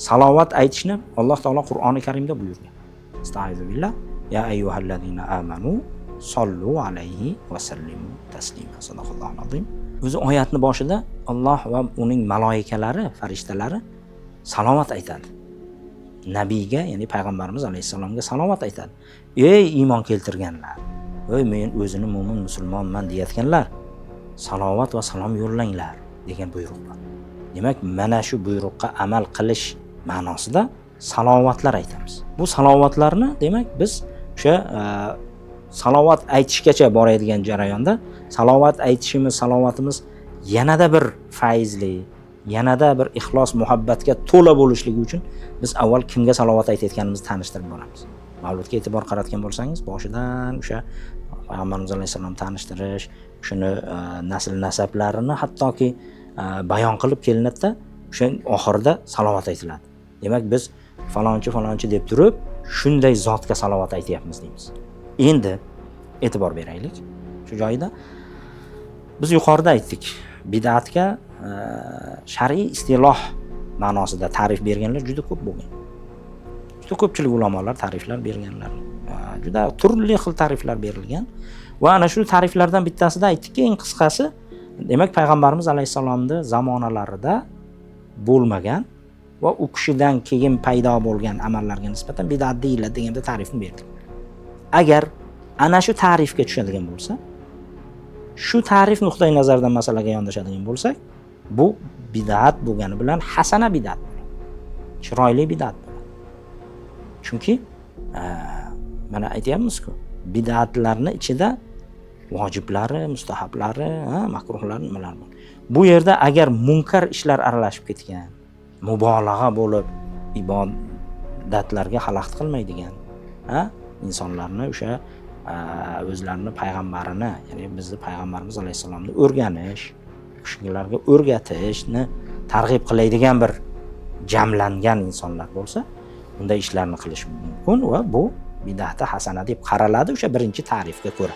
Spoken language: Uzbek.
salovat aytishni Alloh taolo Qur'oni Karimda buyurgan. Astagfirullah. Ya ayyuhallazina amanu sollu alayhi va sallimu taslima. Sadaqallohul azim. O'zi oyatning boshida Alloh va uning malayikalari, farishtalari salovat aytadi. Nabiyga, ya'ni payg'ambarimiz alayhisalomga salovat aytadi. Ey iymon keltirganlar, ey men o'zini mo'min musulmonman deyotganlar, salovat va salom yo'llanglar degan buyruq bor. Demak, mana shu buyruqqa amal qilish ma'nosida salovatlar aytamiz. Bu salovatlarni demak biz o'sha salovat aytishgacha boradigan jarayonda salovat aytishimiz, salovatimiz yanada bir faizli, yanada bir ixlos, muhabbatga to'la bo'lishligi uchun biz avval kimga salovat aytayotganimizni tanishtirib boramiz. Mavludga e'tibor qaratgan bo'lsangiz, boshidan o'sha Payg'ambarimiz alayhisalom tanishtirish, shuni nasl nasablarini hattoki bayon qilib kelinadi-da, o'sha oxirida salovat aytiladi. Demak, biz falonchi deb turib, shunday zotga salovat aytyapmiz deymiz. Endi e'tibor beraylik. Shu joyda biz yuqorida aytdik, bid'atga shar'iy istiloh ma'nosida ta'rif berganlar juda ko'p bo'lgan. Juda ko'pchilik ulamolar ta'riflar berganlar. Juda turli xil ta'riflar berilgan va ana shu ta'riflardan bittasida aytdikki, eng qisqasi, demak payg'ambarimiz alayhisalomning zamonalarida bo'lmagan va u kishidan keyin paydo bo'lgan amallarga nisbatan bid'at deyiladi deganda ta'rifni berdik. Agar ana shu ta'rifga tushadigan bo'lsa, shu ta'rif nuqtai nazaridan masalaga yondashadigan bo'lsak, bu bid'at bo'lgani bilan hasana bid'at bo'ladi. Chiroyli bid'at bo'ladi. Chunki mana aytayapmiz-ku, bid'atlarning ichida vojiblari, mustahablari, makruhlari nimalar bor. Bu yerda agar munkar ishlar aralashib ketgan, mubolag'a bo'lib ibodatlarga xalaqit qilmaydigan, insonlarni o'sha o'zlarini payg'ambarini, ya'ni bizni payg'ambarimiz alayhisalomni o'rganish, kishilarga o'rgatishni targ'ib qiladigan bir jamlangan insonlar bo'lsa, bunday ishlarni qilish mumkin va bu bid'at hasana deb qaraladi o'sha birinchi ta'rifga ko'ra.